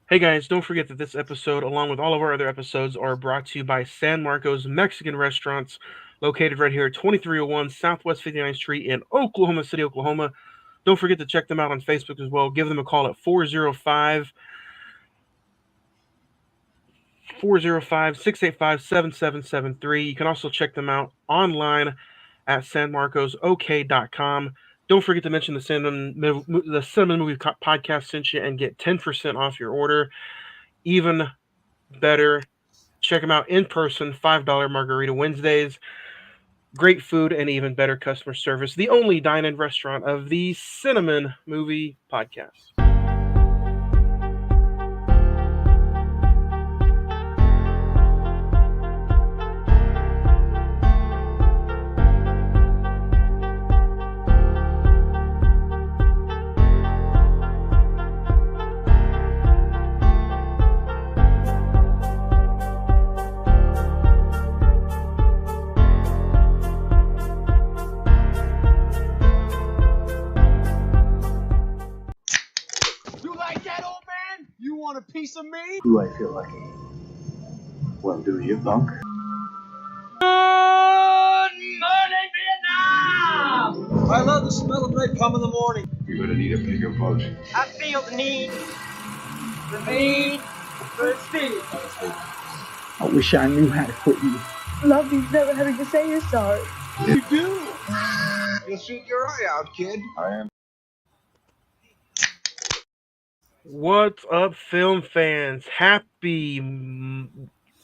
Hey guys, don't forget that this episode, along with all of our other episodes, are brought to you by San Marcos Mexican Restaurants, located right here at 2301 Southwest 59th Street in Oklahoma City, Oklahoma. Don't forget to check them out on Facebook as well. Give them a call at 405-685-7773. You can also check them out online at sanmarcosok.com. Don't forget to mention the Cinemen Movie Podcast sent you and get 10% off your order. Even better, check them out in person, $5 Margarita Wednesdays. Great food and even better customer service. The only dine-in restaurant of the Cinemen Movie Podcast. You like that, old man? You want a piece of me? Do I feel lucky? Well, do you, punk? Good morning, Vietnam! I love the smell of napalm in the morning. You're gonna need a bigger boat. I feel the need for speed. I wish I knew how to quit you. Love means never having to say you're sorry. You do. You'll shoot your eye out, kid. I am. What's up, film fans? Happy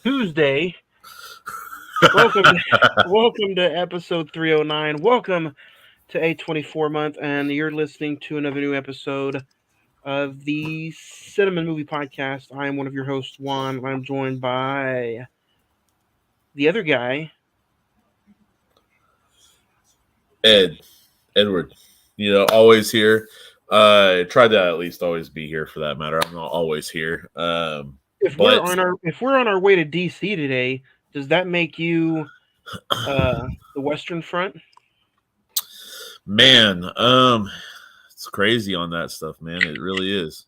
Tuesday. Welcome to episode 309. Welcome to A24 month, and you're listening to another new episode of the Cinemen Movie Podcast. I am one of your hosts, Juan, and I'm joined by the other guy. Edward, always here. Try to at least always be here for that matter. I'm not always here. If we're on our way to DC today, does that make you the Western Front? Man, it's crazy on that stuff, man. It really is.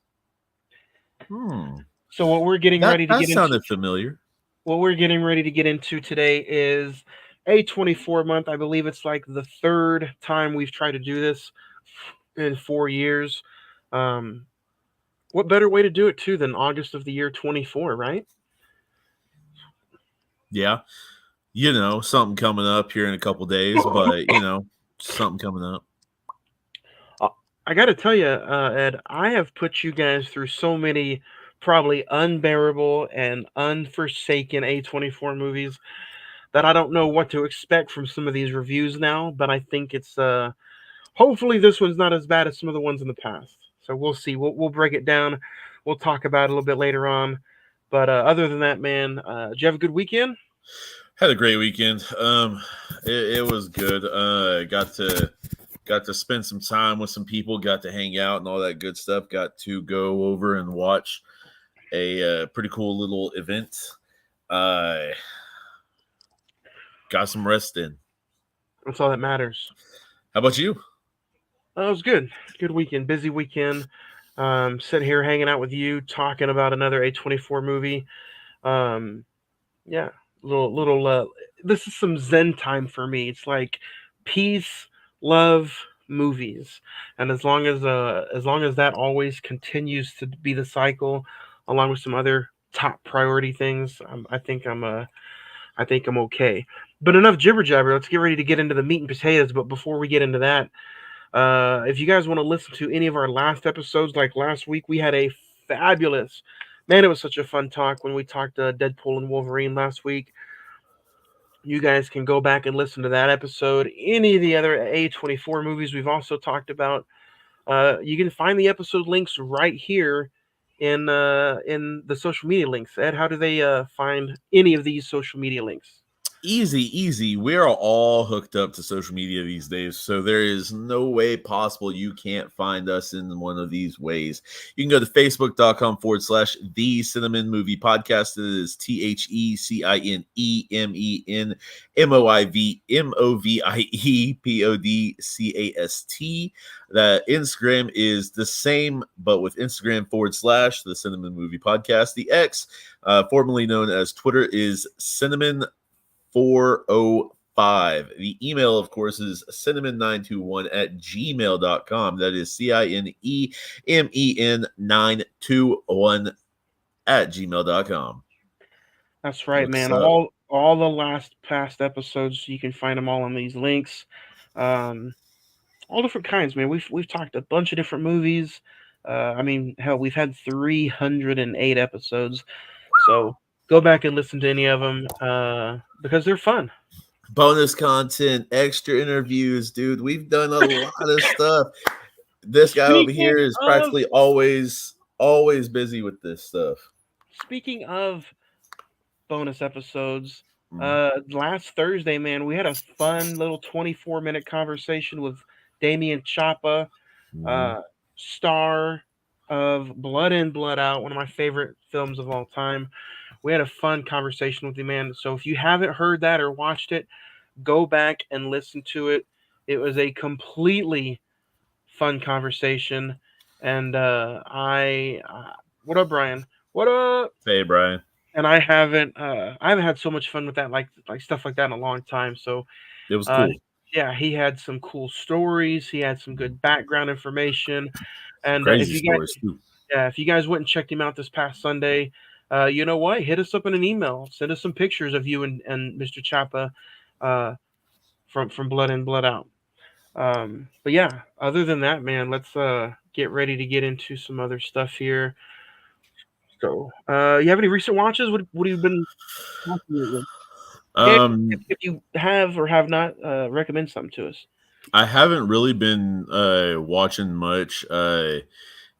So what we're getting ready to that get sounded into, familiar. what we're getting ready to get into today is A24 month. I believe it's like the third time we've tried to do this in 4 years. What better way to do it too than August of the year 24, right? Yeah. Something coming up here in a couple days, but something coming up. I got to tell you, Ed, I have put you guys through so many probably unbearable and unforsaken A24 movies that I don't know what to expect from some of these reviews now, but I think it's hopefully this one's not as bad as some of the ones in the past. So we'll see. We'll break it down. We'll talk about it a little bit later on. But other than that, man, did you have a good weekend? Had a great weekend. It was good. Got to spend some time with some people. Got to hang out and all that good stuff. Got to go over and watch a pretty cool little event. Got some rest in. That's all that matters. How about you? It was good. Good weekend. Busy weekend. Sitting here hanging out with you, talking about another A24 movie. Yeah, little. This is some Zen time for me. It's like peace, love, movies, and as long as that always continues to be the cycle, along with some other top priority things, I think I'm okay. But enough jibber jabber. Let's get ready to get into the meat and potatoes. But before we get into that, if you guys want to listen to any of our last episodes, like last week, we had a fabulous, man, it was such a fun talk when we talked Deadpool and Wolverine last week. You guys can go back and listen to that episode. Any of the other A24 movies we've also talked about, you can find the episode links right here in the social media links. Ed, how do they find any of these social media links? Easy. We are all hooked up to social media these days, so there is no way possible you can't find us in one of these ways. You can go to facebook.com/the Cinemen Movie Podcast. It is TheCinemenMoviePodcast. That Instagram is the same, but with Instagram /the Cinemen Movie Podcast. The X, formerly known as Twitter, is Cinemen 405. The email, of course, is cinemen921@gmail.com. That is cinemen921@gmail.com. That's right, What's man. up? All the past episodes, you can find them all on these links. All different kinds, man. We've talked a bunch of different movies. I mean, hell, we've had 308 episodes. So go back and listen to any of them because they're fun. Bonus content, extra interviews, dude. We've done a lot of stuff. This guy over here is practically always busy with this stuff. Speaking of bonus episodes, last Thursday, man, we had a fun little 24-minute conversation with Damien Chapa, star of Blood In, Blood Out, one of my favorite films of all time. We had a fun conversation with him, man. So if you haven't heard that or watched it, go back and listen to it. It was a completely fun conversation. And what up, Brian? What up? Hey, Brian. And I haven't had so much fun with that, like stuff like that in a long time. So it was cool. Yeah, he had some cool stories. He had some good background information. And crazy stories too. Yeah, if you guys went and checked him out this past Sunday, you know what? Hit us up in an email. Send us some pictures of you and Mr. Chapa from Blood In, Blood Out. But yeah, other than that, man, let's get ready to get into some other stuff here. So, you have any recent watches? What have you been watching? If you have or have not, recommend something to us. I haven't really been watching much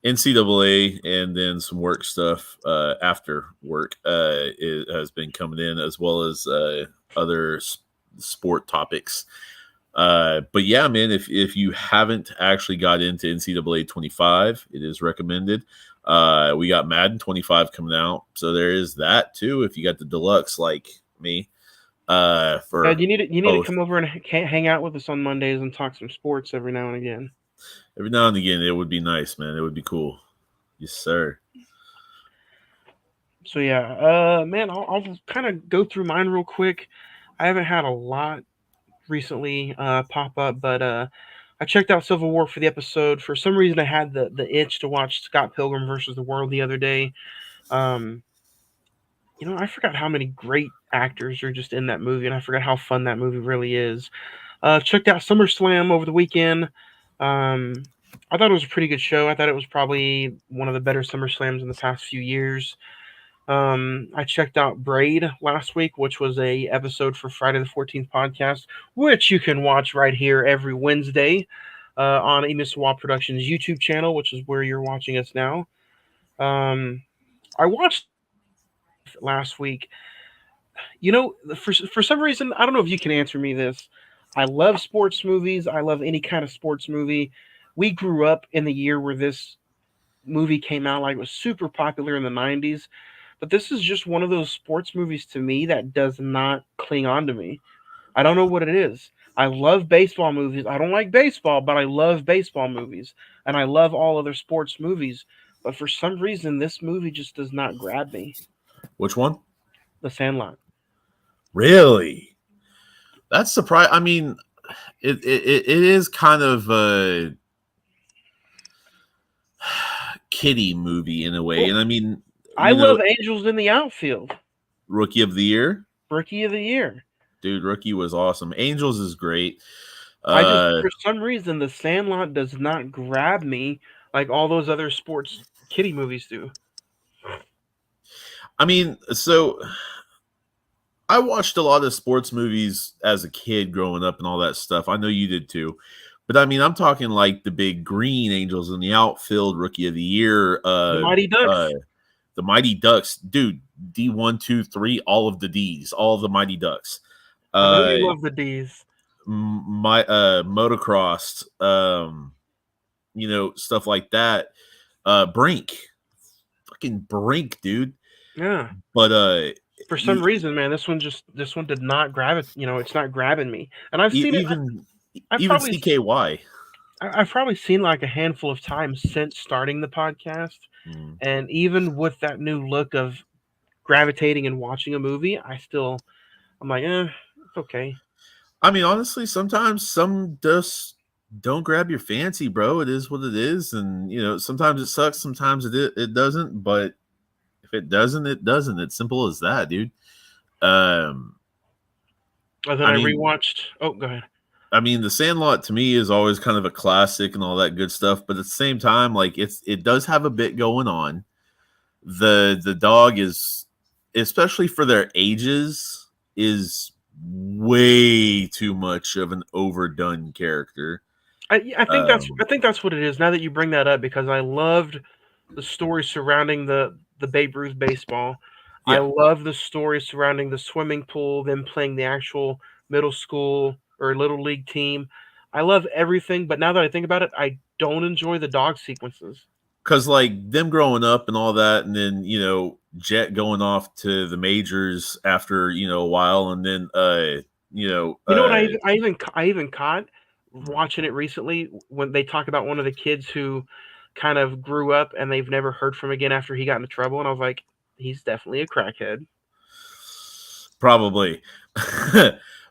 NCAA, and then some work stuff after work it has been coming in, as well as other sport topics. But yeah, man, if you haven't actually got into NCAA 25, it is recommended. We got Madden 25 coming out, so there is that too. If you got the deluxe like me, you need to come over and hang out with us on Mondays and talk some sports every now and again. Every now and again, it would be nice, man. It would be cool. Yes, sir. So yeah, man, I'll kind of go through mine real quick. I haven't had a lot recently pop up, but I checked out Civil War for the episode. For some reason, I had the itch to watch Scott Pilgrim versus the World the other day. I forgot how many great actors are just in that movie, and I forgot how fun that movie really is. Checked out SummerSlam over the weekend. I thought it was a pretty good show. I thought it was probably one of the better SummerSlams in the past few years. I checked out Braid last week, which was a episode for Friday the 14th podcast, which you can watch right here every Wednesday on Emisawa Productions YouTube channel, which is where you're watching us now. I watched last week. For some reason, I don't know if you can answer me this. I love sports movies. I love any kind of sports movie. We grew up in the year where this movie came out, like it was super popular in the 90s. But this is just one of those sports movies to me that does not cling on to me. I don't know what it is. I love baseball movies. I don't like baseball, but I love baseball movies. And I love all other sports movies. But for some reason, this movie just does not grab me. Which one? The Sandlot. Really? That's surprising. I mean, it is kind of a kiddie movie in a way. Well, and I mean, I love Angels in the Outfield. Rookie of the Year? Rookie of the Year. Dude, Rookie was awesome. Angels is great. For some reason, The Sandlot does not grab me like all those other sports kiddie movies do. I mean, so I watched a lot of sports movies as a kid growing up and all that stuff. I know you did too. But I mean, I'm talking like the big green Angels in the Outfield, Rookie of the Year. The Mighty Ducks. The Mighty Ducks. Dude, D1, 2, 3, all of the Ds, all of the Mighty Ducks. I know you Uh, love the D's. my motocross, stuff like that. Brink, fucking Brink, dude. Yeah. But For some reason, man, this one did not grab it. It's not grabbing me. And I've seen it. even I've even probably CKY. I've probably seen like a handful of times since starting the podcast. Mm. And even with that new look of gravitating and watching a movie, I'm like, it's okay. I mean, honestly, sometimes some just don't grab your fancy, bro. It is what it is, and sometimes it sucks, sometimes it doesn't. But if it doesn't, it doesn't. It's simple as that, dude. Um, And then I I mean, rewatched. Oh, go ahead. The Sandlot to me is always kind of a classic and all that good stuff, but at the same time, like it does have a bit going on. The dog is, especially for their ages, is way too much of an overdone character. I think that's what it is. Now that you bring that up, because I loved the story surrounding the Babe Ruth baseball. I Yeah, love the story surrounding the swimming pool, them playing the actual middle school or little league team. I love everything, but now that I think about it, I don't enjoy the dog sequences. because like them growing up and all that, and then Jet going off to the majors after a while, and then you know You know what? uh I even caught watching it recently when they talk about one of the kids who kind of grew up and they've never heard from again after he got into trouble, and I was like, he's definitely a crackhead. probably.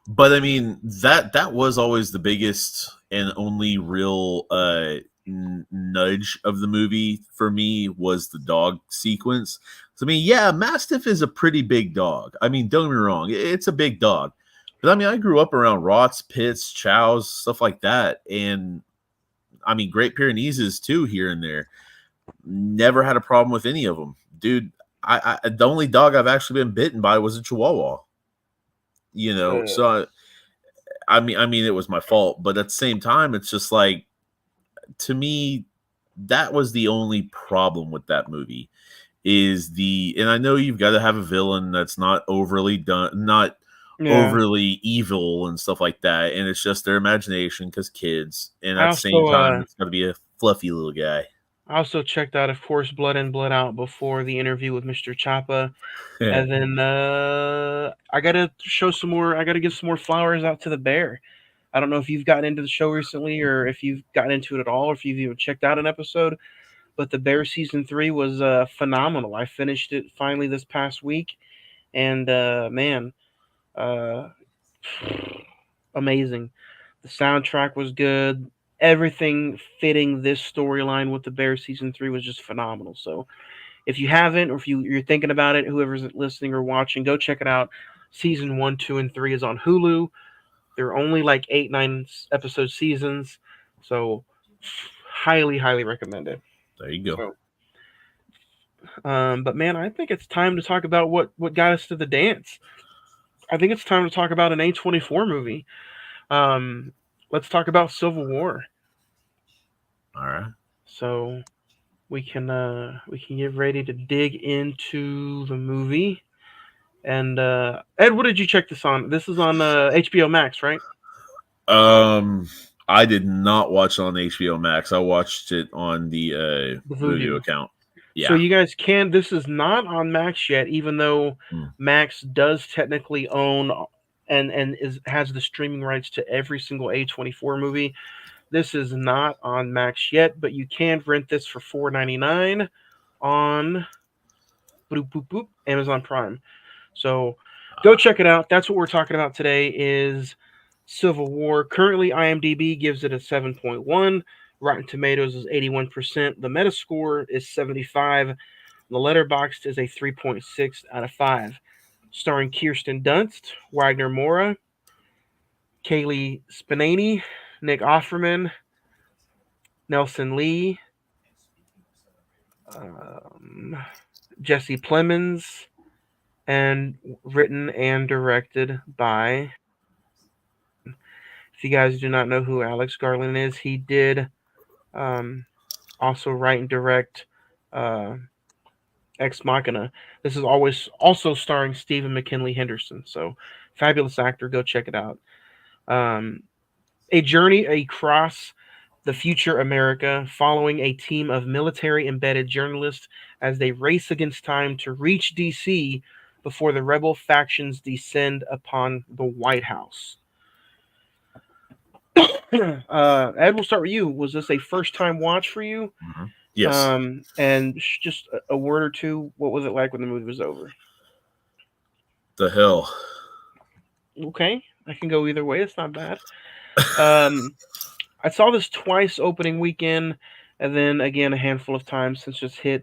But I mean, that was always the biggest and only real nudge of the movie for me, was the dog sequence. So I mean, yeah, Mastiff is a pretty big dog. I mean, don't get me wrong, it's a big dog. But I mean, I grew up around Rots, Pits, Chows, stuff like that, and I mean, Great Pyrenees too here and there. Never had a problem with any of them, dude. The only dog I've actually been bitten by was a Chihuahua. Uh, So I mean, it was my fault, but at the same time, it's just like, to me, that was the only problem with that movie. And I know you've got to have a villain that's not overly done, not yeah. overly evil and stuff like that, and it's just their imagination because kids. And I at the same also time, it's got to be a fluffy little guy. I also checked out, of course, Blood In, Blood Out before the interview with Mr. Chapa. Yeah. And then I gotta show some more. I gotta give some more flowers out to the bear. I don't know if you've gotten into the show recently, or if you've gotten into it at all, or if you've even checked out an episode. But the Bear season 3 was phenomenal. I finished it finally this past week, and man, uh, amazing. The soundtrack was good. Everything fitting this storyline with the Bear season 3 was just phenomenal. So if you haven't, or if you're thinking about it, whoever's listening or watching, go check it out. Season 1, 2, and 3 is on Hulu. They're only like 8, 9 episode seasons. So highly, highly recommend it. There you go. So, but man, I think it's time to talk about what got us to the dance. I think it's time to talk about an A24 movie. Um, let's talk about Civil War. All right. So we can get ready to dig into the movie. And Ed, what did you check this on? This is on HBO Max, right? Um, I did not watch it on HBO Max. I watched it on the The Voodoo Voodoo. account. So Yeah. you guys can. This is not on Max yet, even though Hmm. Max does technically own and has the streaming rights to every single A24 movie. This is not on Max yet, but you can rent this for $4.99 on boop, boop, boop, Amazon Prime. So go check it out. That's what we're talking about today is Civil War. Currently, IMDb gives it a 7.1. Rotten Tomatoes is 81%. The Metascore is 75. The Letterboxd is a 3.6 out of 5. Starring Kirsten Dunst, Wagner Moura, Kaylee Spinani, Nick Offerman, Nelson Lee, um, Jesse Plemons, and written and directed by. If you guys do not know who Alex Garland is, he did um, also write and direct uh, Ex Machina. This is always also starring Stephen McKinley Henderson. So Fabulous actor. Go check it out. Um, a journey across the future America, following a team of military embedded journalists as they race against time to reach DC before the rebel factions descend upon the White House. Ed, we'll start with you. Was this a first time watch for you? Yes. And just a word or two. What was it like when the movie was over? The hell. Okay, I can go either way. It's not bad. Um, I saw this twice opening weekend, and then again a handful of times since just hit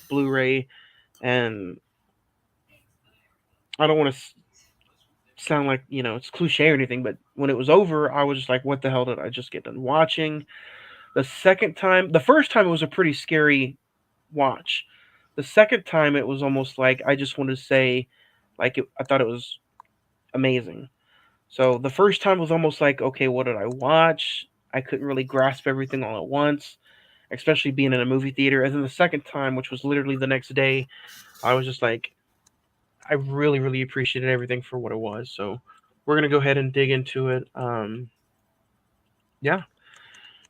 Blu-ray. And I don't want to sound like it's cliche or anything, but when it was over, I was just like, "What the hell did I just get done watching?" The first time it was a pretty scary watch. The second time it was almost like I just wanted to say, I thought it was amazing. So the first time was almost like, okay, what did I watch? I couldn't really grasp everything all at once, especially being in a movie theater. And then the second time, which was literally the next day, I was just like, I really, really appreciated everything for what it was. So we're gonna go ahead and dig into it. Yeah.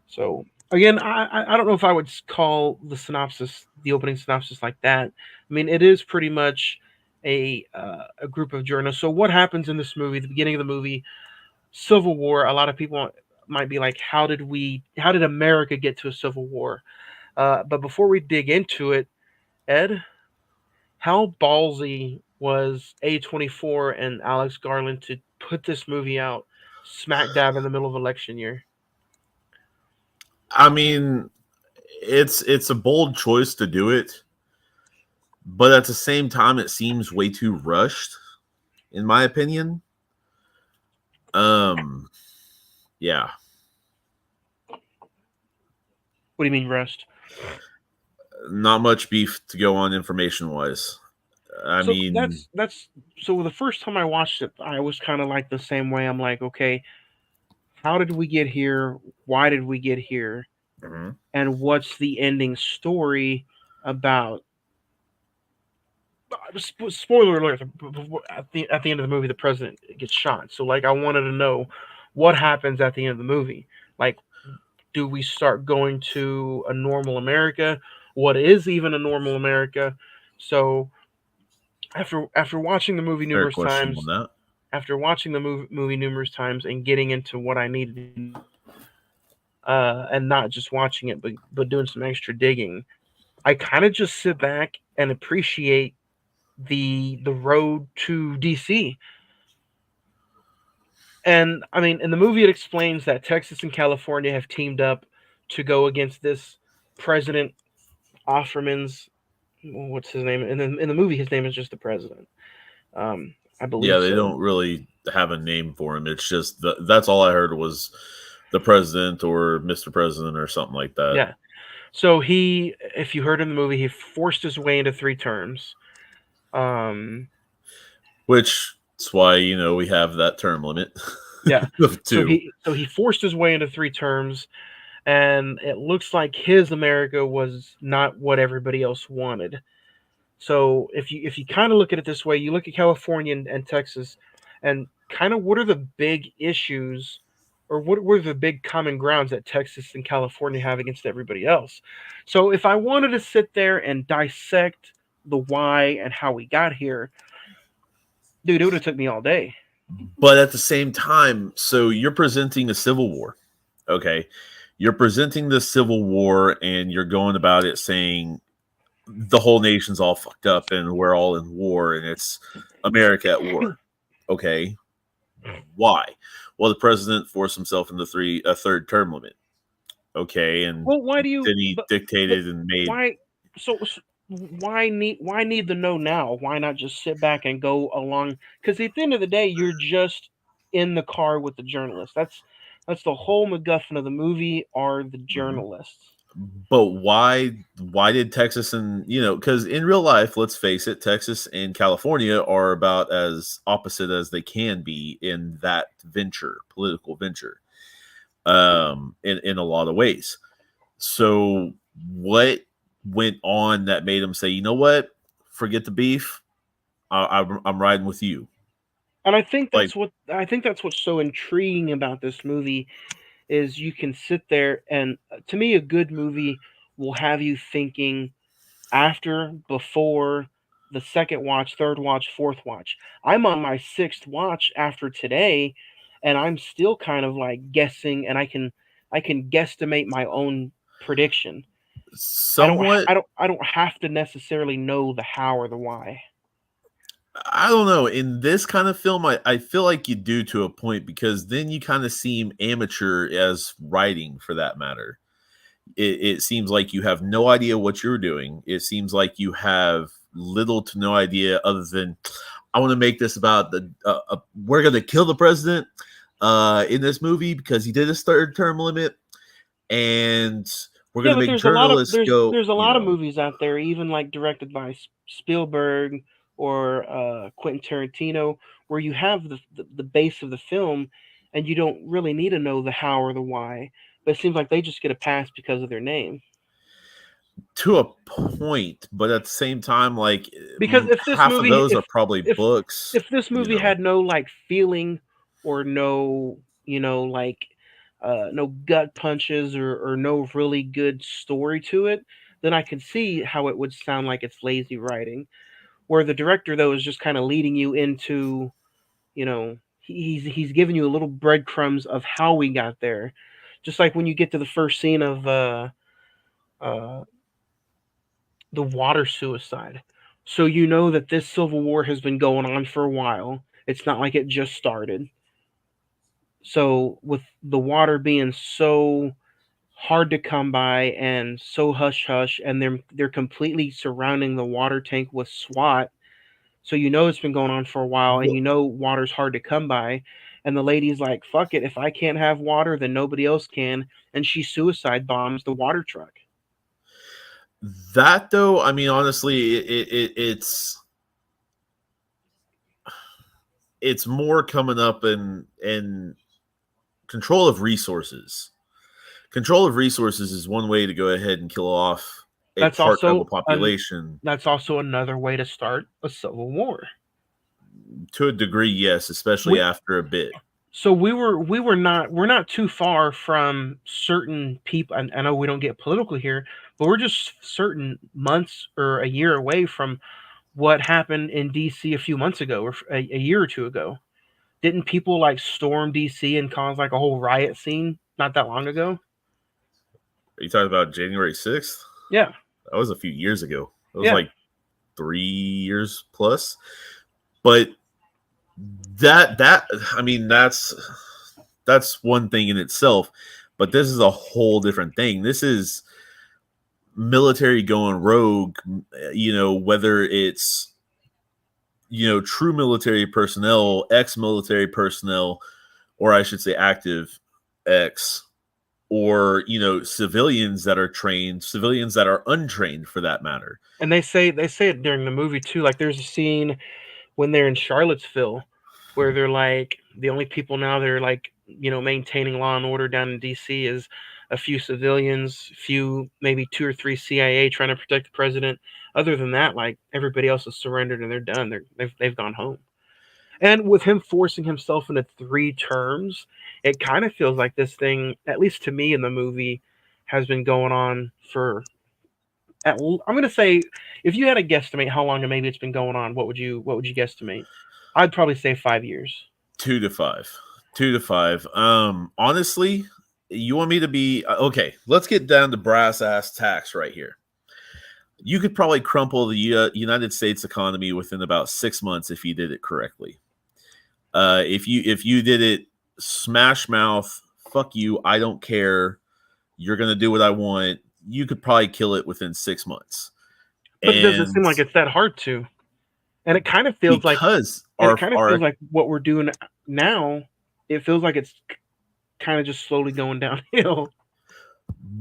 So again, I don't know if I would call the opening synopsis like that. I mean, it is pretty much a group of journalists. So what happens in this movie? The beginning of the movie, Civil War. A lot of people might be like, how did America get to a civil war? But before we dig into it, Ed, how ballsy was A24 and Alex Garland to put this movie out smack dab in the middle of election year? I mean, it's a bold choice to do it, but at the same time, it seems way too rushed, in my opinion. Yeah. What do you mean rushed? Not much beef to go on information wise. I So mean, that's so the first time I watched it, I was kind of like the same way. I'm like, okay, how did we get here? Why did we get here? mhm. And what's the ending story about? Spoiler alert! At the end of the movie, the president gets shot. So like, I wanted to know what happens at the end of the movie. Like, do we start going to a normal America? What is even a normal America? So after watching the movie Fair numerous question on times, that. after watching the movie numerous times and getting into what I needed, and not just watching it, but doing some extra digging, I kind of just sit back and appreciate the road to DC. And I mean, in the movie, it explains that Texas and California have teamed up to go against this President Offerman's, what's his name? In the movie, his name is just the president. I Yeah, believe they so. don't really have a name for him. It's just that's all I heard was the president or Mr. President or something like that. Yeah. So if you heard in the movie, he forced his way into 3 terms. Um, Which is why we have that term limit yeah. of So two. he forced his way into 3 terms, and it looks like his America was not what everybody else wanted. So if you kind of look at it this way, you look at California and Texas, and kind of what are the big issues, or what were the big common grounds that Texas and California have against everybody else? So if I wanted to sit there and dissect the why and how we got here, dude, it would have took me all day. But at the same time, so you're presenting a civil war. Okay. You're presenting the civil war and you're going about it saying the whole nation's all fucked up and we're all in war and it's America at war. Okay. Why? Well, the president forced himself into a third term limit. Okay. And Well, why do you? then he But dictated and made. why? So why need the no now? Why not just sit back and go along? Because at the end of the day, you're just in the car with the journalists. That's the whole MacGuffin of the movie are the Mhm. journalists. But why did Texas and because in real life, let's face it, Texas and California are about as opposite as they can be in that political venture, in a lot of ways. So what went on that made them say, you know what, forget the beef, I'm riding with you. And Like, I think that's what's so intriguing about this movie is you can sit there and to me a good movie will have you thinking after, before, the second watch, third watch, fourth watch. I'm on my sixth watch after today, and I'm still kind of like guessing, and I can guesstimate my own prediction. somewhat, I don't have to necessarily know the how or the why. I don't know. In this kind of film, I feel like you do to a point, because then you kind of seem amateur as writing, for that matter. It seems like you have no idea what you're doing. It seems like you have little to no idea, other than, I want to make this about we're going to kill the president in this movie because he did his third term limit, and we're Yeah, going to but make journalists go, there's a lot of movies out there, even like directed by Spielberg or Quentin Tarantino, where you have the base of the film, and you don't really need to know the how or the why. But it seems like they just get a pass because of their name. to a point, but at the same time, like, Because if this half of movie, those are probably books, if this you movie know. had no like feeling or no like no gut punches or no really good story to it, then I can see how it would sound like it's lazy writing. Where the director though is just kind of leading you into, he's giving you a little breadcrumbs of how we got there. Just like when you get to the first scene of uh, the water suicide. So you know that this civil war has been going on for a while. It's not like it just started. So with the water being so hard to come by and so hush hush, and they're completely surrounding the water tank with SWAT, so you know it's been going on for a while, and you know water's hard to come by, and the lady's like, "Fuck it, if I can't have water, then nobody else can," and she suicide bombs the water truck. That, though, I mean, honestly, it's more coming up in control of resources. Control of resources is one way to go ahead and kill off a That's part of a also population. that's also another way to start a civil war. To a degree, yes, especially We, after a bit. so we're not too far from certain people. And I know we don't get political here, but we're just certain months or a year away from what happened in DC a few months ago, or a year or two ago. Didn't people like storm DC and cause like a whole riot scene not that long ago? Are you talking about January 6th? Yeah, That was a few years ago. It was yeah. like 3 years plus. But that I mean, that's one thing in itself. But this is a whole different thing. This is military going rogue, whether it's, true military personnel, ex-military personnel, or I should say active ex, or, civilians that are trained, civilians that are untrained, for that matter. And they say it during the movie too. Like there's a scene when they're in Charlottesville, where they're like the only people now that are like maintaining law and order down in D.C. is a few civilians, few maybe two or three CIA trying to protect the president. Other than that, like everybody else has surrendered and they're done. They've gone home. And with him forcing himself into 3 terms, it kind of feels like this thing, at least to me in the movie, has been going on for I'm gonna say, if you had to guesstimate how long maybe it's been going on, what would you guesstimate? I'd probably say 5 years. 2 to 5, 2 to 5. Honestly, you want me to be okay? Let's get down to brass ass tax right here. You could probably crumple the United States economy within about 6 months if you did it correctly. If you did it smash mouth, fuck you, I don't care, you're gonna do what I want, you could probably kill it within 6 months. But it doesn't And seem like it's that hard to. And it kind of feels like because and it kind of feels like what we're doing now, it feels like it's kind of just slowly going downhill.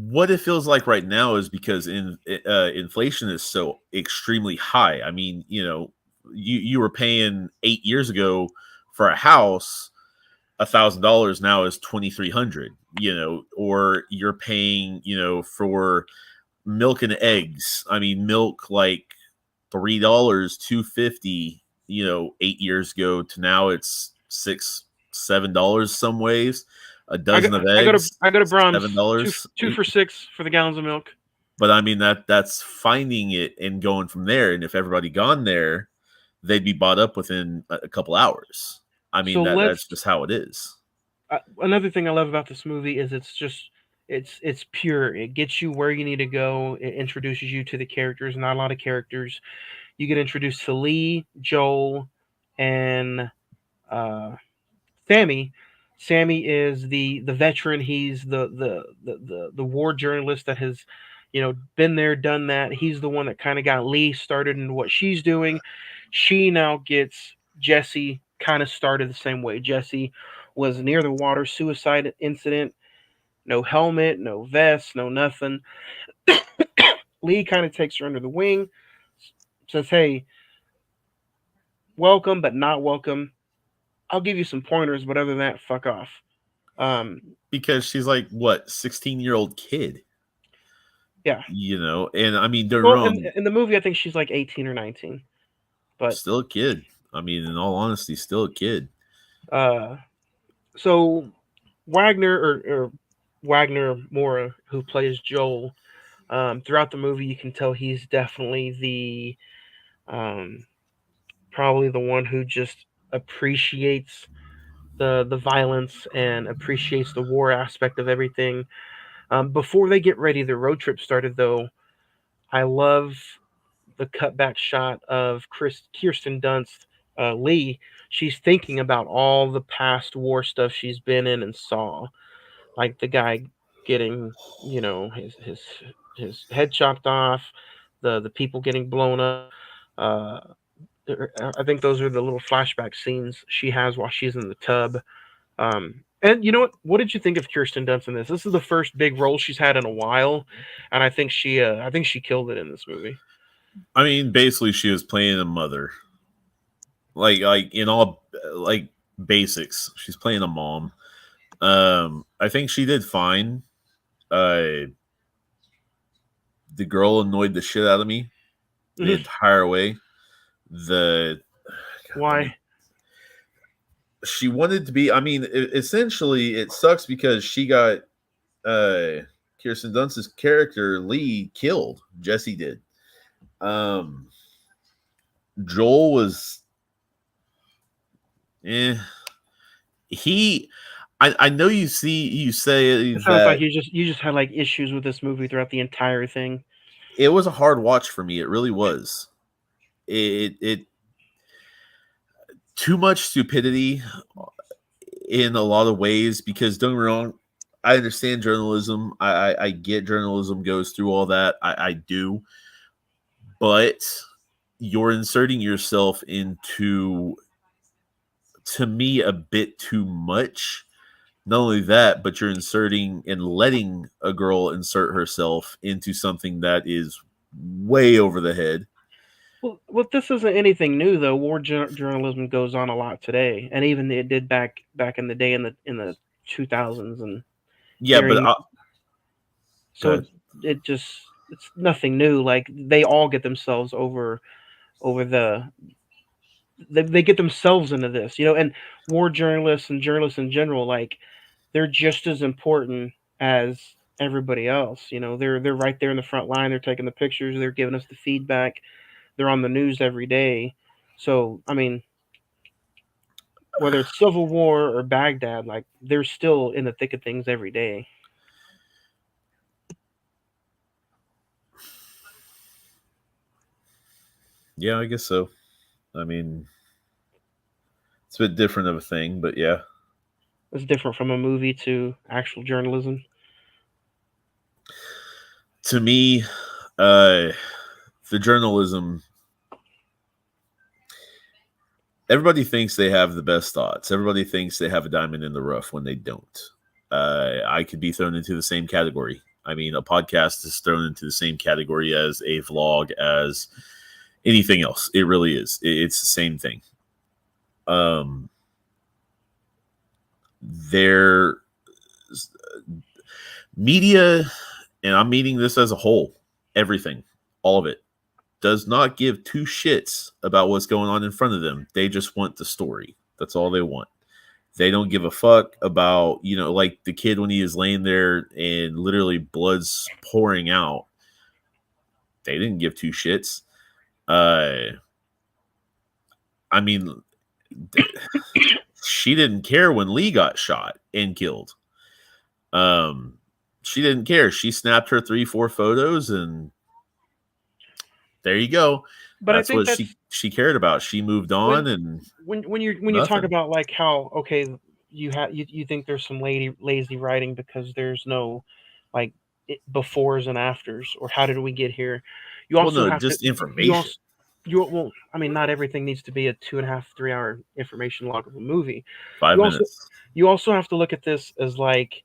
what it feels like right now is because inflation is so extremely high. I mean, you were paying 8 years ago for a house, $1,000 now is 2,300. Or you're paying, for milk and eggs. I mean, milk like $3, 250. 8 years ago to now it's $6-7 some ways. A I dozen go of I go to eggs, I go to seven Brahms. Two dollars. two for $6 for the gallons of milk. But I mean that's finding it and going from there. And if everybody gone there, they'd be bought up within a couple hours. I mean So that's let's just how it is. another thing I love about this movie is it's pure. It gets you where you need to go. It introduces you to the characters. Not a lot of characters. You get introduced to Lee, Joel, and uh, Sammy. Sammy is the veteran. He's the war journalist that has, been there, done that. He's the one that kind of got Lee started into what she's doing. She now gets Jesse kind of started the same way. Jesse was near the water suicide incident. No helmet, no vest, no nothing. Lee kind of takes her under the wing, says, "Hey, welcome, but not welcome. I'll give you some pointers, but other than that, fuck off." Um, Because she's like what 16-year-old kid, yeah. and I mean don't get me Well, in wrong, in the movie, I think she's like 18 or 19. But still a kid. I mean, in all honesty, still a kid. uh, so Wagner or Wagner Mora, who plays Joel, throughout the movie, you can tell he's definitely um, probably the one who just appreciates the violence and appreciates the war aspect of everything. Before they get ready, the road trip started though. I love the cutback shot of Kirsten Dunst, Lee. She's thinking about all the past war stuff she's been in and saw, like the guy getting, his head chopped off, the people getting blown up. Uh, I think those are the little flashback scenes she has while she's in the tub. And you know what? What did you think of Kirsten Dunst in this? This is the first big role she's had in a while, and I think she killed it in this movie. I mean, basically, she was playing a mother, like in all like basics. She's playing a mom. I think she did fine. Uh, the girl annoyed the shit out of me the Mhm. entire way. The God, let Why? me. She wanted to be. I mean, essentially, it sucks because she got Kirsten Dunst's character Lee killed. Jesse did. Um, Joel was. Eh. He. I know you say It sounds like that you just had like issues with this movie throughout the entire thing. it was a hard watch for me. It really was. It too much stupidity in a lot of ways because don't get me wrong, I understand journalism. I get journalism goes through all that. I do, but you're inserting yourself into to me a bit too much. Not only that, but you're inserting and letting a girl insert herself into something that is way over the head. Well, this isn't anything new though. War journalism goes on a lot today, and even it did back in the day in the 2000s and Yeah, but during. go So ahead. it's nothing new. Like they all get themselves over they get themselves into this, and war journalists and journalists in general, like they're just as important as everybody else. They're right there in the front line. They're taking the pictures. They're giving us the feedback. They're on the news every day. So I mean, whether it's Civil War or Baghdad, like they're still in the thick of things every day. Yeah, I guess so. I mean, it's a bit different of a thing, but yeah. It's different from a movie to actual journalism. To me, uh, the journalism, everybody thinks they have the best thoughts. Everybody thinks they have a diamond in the rough when they don't. I could be thrown into the same category. I mean, a podcast is thrown into the same category as a vlog, as anything else. It really is. It's the same thing. Their media, and I'm meaning this as a whole, everything, all of it, does not give two shits about what's going on in front of them. They just want the story. That's all they want. They don't give a fuck about, like the kid when he is laying there and literally blood's pouring out. They didn't give two shits. I mean, she didn't care when Lee got shot and killed. She didn't care. She snapped her 3-4 photos, and there you go. But That's what she cared about. She moved on, and when you talk about like how you think there's some lazy writing because there's no like befores and afters, or how did we get here? You also have just to information. I mean, not everything needs to be a 2.5, 3 hour information log of a movie. 5 minutes. You also have to look at this as like,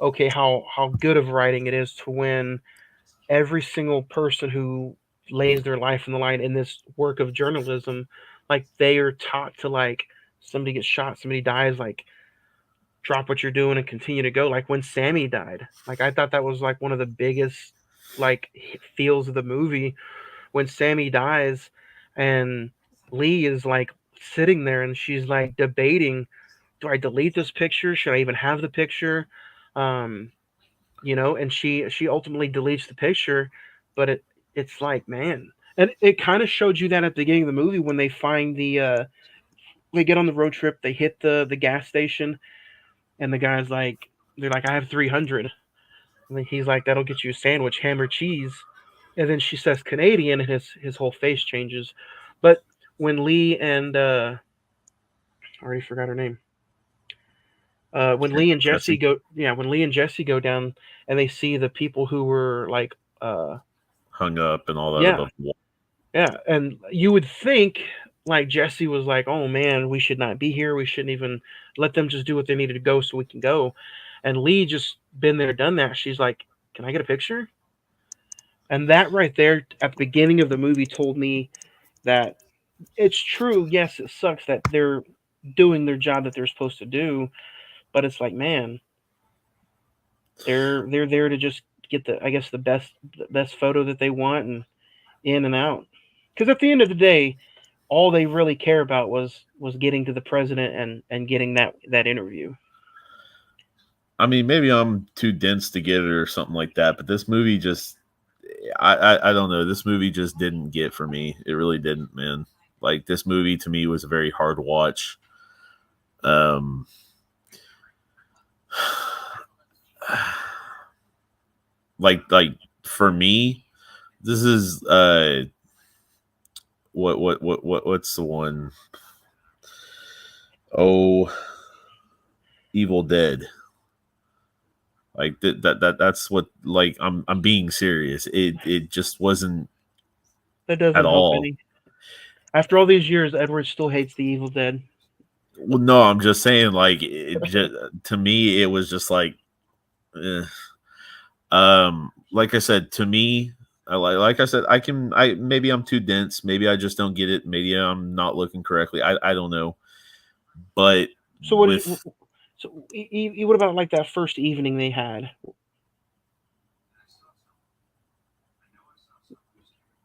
okay, how good of writing it is to when every single person who lays their life in the line in this work of journalism, like they are taught to, like, somebody gets shot, somebody dies, like, drop what you're doing and continue to go. Like when Sammy died, like I thought that was like one of the biggest like feels of the movie when Sammy dies and Lee is like sitting there and she's like debating, do I delete this picture? Should I even have the picture? And she ultimately deletes the picture, but it's like, man. And it kind of showed you that at the beginning of the movie when they find they get on the road trip, they hit the gas station, and the guy's like, they're like, I have 300. And then he's like, that'll get you a sandwich, ham or cheese. And then she says Canadian, and his whole face changes. But when Lee and I already forgot her name. When Lee and Jesse go down and they see the people who were like hung up and all that. Yeah, and you would think like Jesse was like, oh man, we should not be here. We shouldn't even let them just do what they needed to go so we can go. And Lee just been there, done that. She's like, can I get a picture? And that right there at the beginning of the movie told me that it's true. Yes, it sucks that they're doing their job that they're supposed to do, but it's like, man, they're there to just get the best photo that they want and in and out. Because at the end of the day, all they really care about was getting to the president and getting that interview. I mean, maybe I'm too dense to get it or something like that, but this movie just, I don't know. This movie just didn't get for me. It really didn't, man. Like this movie to me was a very hard watch. Like for me, this is what's the one? Oh, Evil Dead. Like that's what, like I'm being serious. It just wasn't that doesn't at help all. Any. After all these years, Edward still hates the Evil Dead. Well, no, I'm just saying, like to me, it was just like, like I said, to me, like I said, maybe I'm too dense. Maybe I just don't get it. Maybe I'm not looking correctly. I don't know. But so what about like that first evening they had?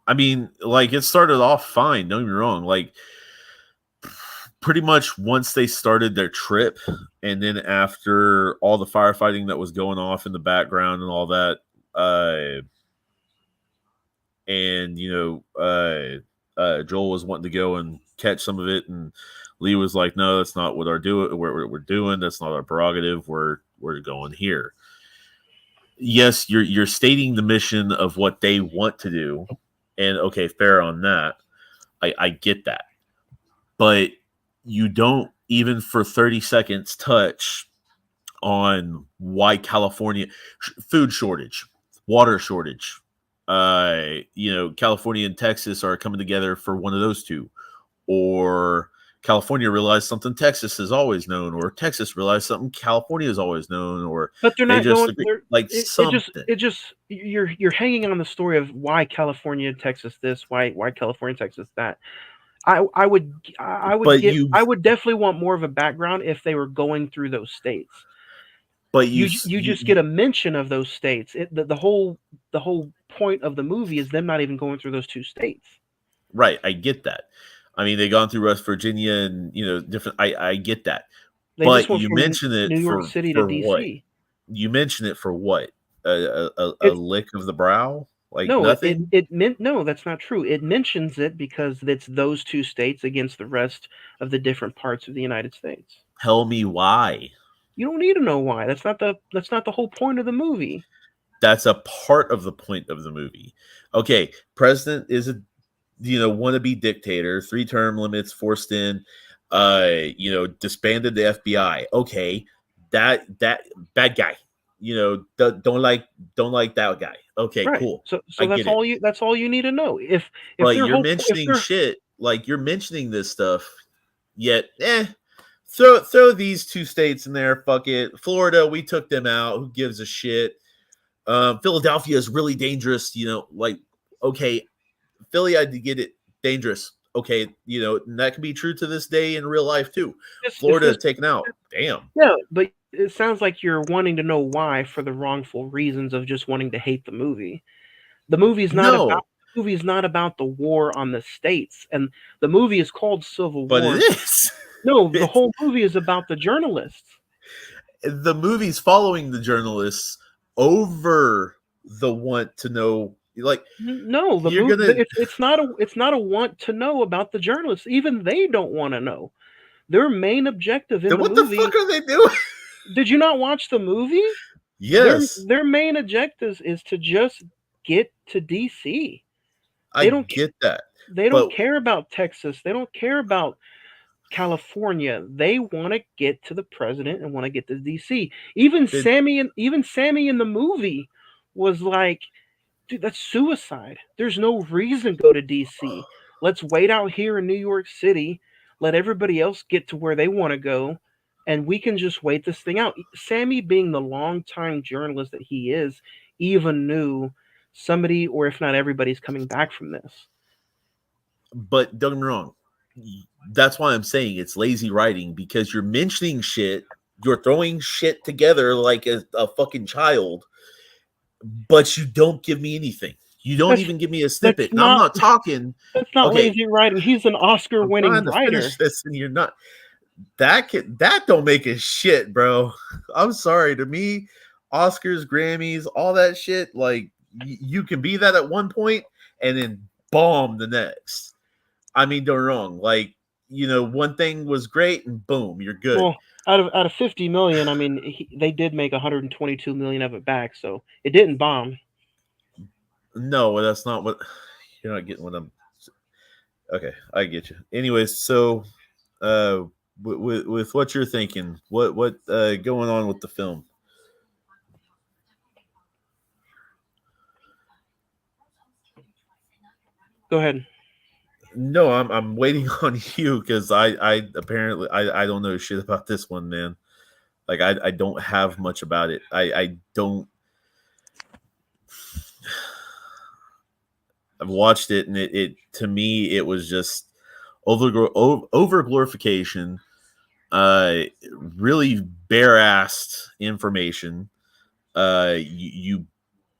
I mean, like it started off fine. Don't get me wrong. Like pretty much once they started their trip, and then after all the firefighting that was going off in the background and all that, and Joel was wanting to go and catch some of it, and Lee was like, "No, that's not what we're doing. That's not our prerogative. We're going here." Yes, you're stating the mission of what they want to do, and okay, fair on that. I get that, but you don't even for 30 seconds touch on why California food shortage, water shortage. California and Texas are coming together for one of those two, or California realized something Texas has always known, or Texas realized something California has always known, or but they're not going. Like something. It just you're hanging on the story of why California, Texas this, why California, Texas that. I would definitely want more of a background if they were going through those states. But you just get a mention of those states. The whole point of the movie is them not even going through those two states. Right, I get that. I mean, they gone through West Virginia and different. I get that, They just but went you from mention it New York City to what? DC. You mention it for what? A It's lick of the brow, like no, nothing. it meant no, that's not true. It mentions it because it's those two states against the rest of the different parts of the United States. Tell me why. You don't need to know why. That's not the whole point of the movie. That's a part of the point of the movie. Okay, president is a wannabe dictator, 3 term limits forced in, disbanded the FBI. Okay, that bad guy. Don't like that guy. Okay, Right. cool. So I that's get it. all you need to know. If But their you're whole if mentioning they're shit like you're mentioning this stuff, yet throw these 2 states in there. Fuck it. Florida, we took them out. Who gives a shit? Philadelphia is really dangerous. Like okay, Philly, I get it, dangerous. Okay, and that can be true to this day in real life too. it's Florida just taken out. Damn. yeah, but it sounds like you're wanting to know why for the wrongful reasons of just wanting to hate the movie. The movie's not about No, the movie's not about the war on the states, and the movie is called Civil but it War. is. No, the It's whole movie is about the journalists. the movie's following the journalists over the want to know. Like No, the you're movie gonna. it's not a want to know about the journalists. Even they don't want to know. Their main objective in Then the what the fuck movie. are they doing? Did you not watch the movie? Their Yes, their main objectives is to just get to DC. I They don't get that, they don't but care about Texas. They don't care about California. They want to get to the president and want to get to DC. it, Even Sammy in the movie was like, dude, that's suicide. There's no reason to go to DC. Let's wait out here in New York City. Let everybody else get to where they want to go, and we can just wait this thing out. Sammy, being the longtime journalist that he is, even knew somebody, or if not everybody's coming back from this. but don't get me wrong. That's why I'm saying it's lazy writing because you're mentioning shit, you're throwing shit together like a fucking child, but you don't give me anything. You don't That's even give me a that's snippet. And I'm not not talking. that's not Okay, lazy writing. He's an I'm Oscar-winning trying to writer. finish this, and you're not. That don't make a shit, bro. I'm sorry. To me, Oscars, Grammys, all that shit, like you can be that at one point and then bomb the next. I mean, don't get me wrong. Like, one thing was great and boom, you're good. Well, out of 50 million, I mean, they did make 122 million of it back, so it didn't bomb. No, that's not what you're not getting what I'm okay, I get you. Anyways, so with what you're thinking, what going on with the film? Go ahead. No, I'm waiting on you because I apparently I don't know shit about this one, man. Like I don't have much about it. I don't. I've watched it and it to me it was just over glorification, uh, really bare assed information. You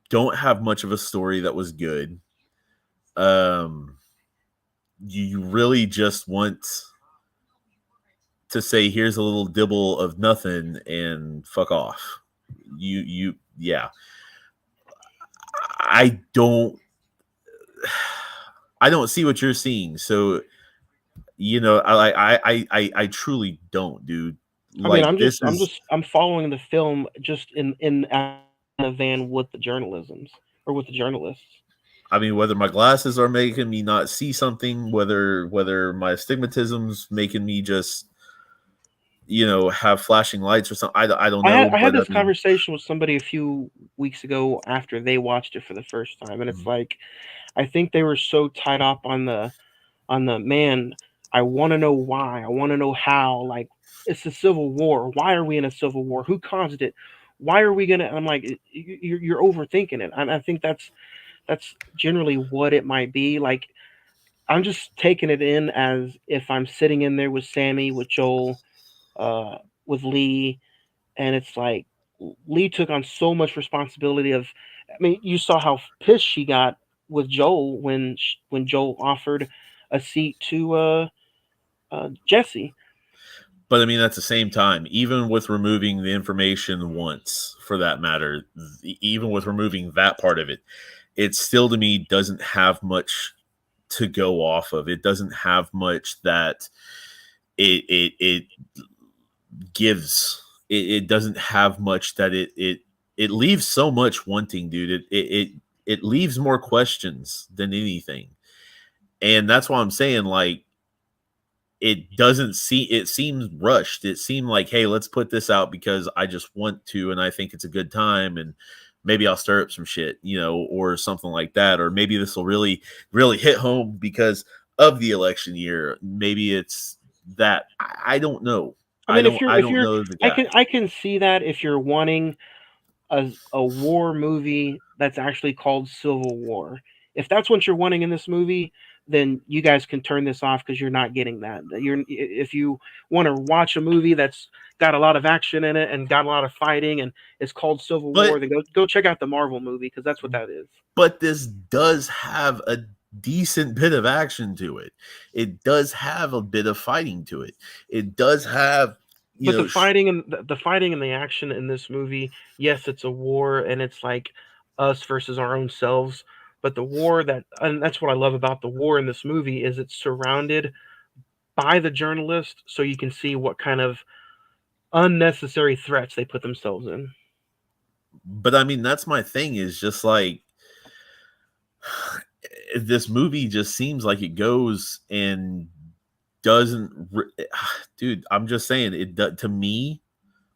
don't have much of a story that was good. Um, you really just want to say here's a little dibble of nothing and fuck off. Yeah. I don't I don't see what you're seeing. So I truly don't, dude. I mean, Like this is I'm following the film just in a van with the journalisms or with the journalists. I mean, whether my glasses are making me not see something, whether my astigmatism's making me just have flashing lights or something. I don't know, I had but I this mean, conversation with somebody a few weeks ago after they watched it for the first time, and it's mhm. like I think they were so tied up on the man. I want to know why. I want to know how. Like it's a civil war. Why are we in a civil war? Who caused it? Why are we gonna? I'm like, you're overthinking it. I think that's generally what it might be. Like I'm just taking it in as if I'm sitting in there with Sammy, with Joel, uh, with Lee, and it's like Lee took on so much responsibility of I mean, you saw how pissed she got with Joel when Joel offered a seat to Jesse. But I mean, at the same time, even with removing the information once, for that matter, even with removing that part of it, it still to me doesn't have much to go off of. It doesn't have much that it gives. It doesn't have much that it leaves so much wanting, dude. It leaves more questions than anything, and that's why I'm saying like it doesn't see it seems rushed. It seemed like, hey, let's put this out because I just want to and I think it's a good time and maybe I'll stir up some shit, or something like that. Or maybe this will really, really hit home because of the election year. Maybe it's that. I don't know. I mean, I if don't you're, know the guy. I can see that if you're wanting a war movie that's actually called Civil War. If that's what you're wanting in this movie, then you guys can turn this off because you're not getting that. You're if you want to watch a movie that's got a lot of action in it and got a lot of fighting and it's called Civil War, But then go check out the Marvel movie because that's what that is. but this does have a decent bit of action to it. It does have a bit of fighting to it. It does have, But the fighting and the action in this movie, yes, it's a war and it's like us versus our own selves. But the war and that's what I love about the war in this movie is it's surrounded by the journalist, so you can see what kind of unnecessary threats they put themselves in. but I mean, that's my thing is just like this movie just seems like it goes and doesn't dude, I'm just saying to me,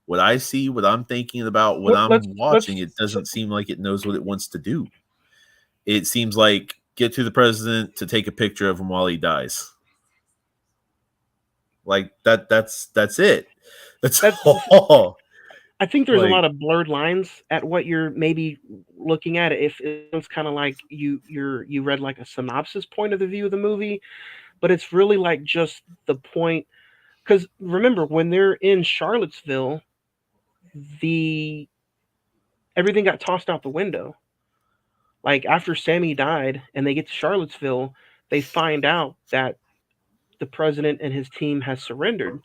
what I see, what I'm thinking about, what Let, I'm let's watching, let's it doesn't seem like it knows what it wants to do. It seems like get to the president to take a picture of him while he dies. Like that's it. That's that's all. I think there's a Like lot of blurred lines at what you're maybe looking at. If it's kind of like you read like a synopsis point of the view of the movie, but it's really like just the point. Because remember, when they're in Charlottesville, the everything got tossed out the window. Like after Sammy died, and they get to Charlottesville, they find out that the president and his team has surrendered.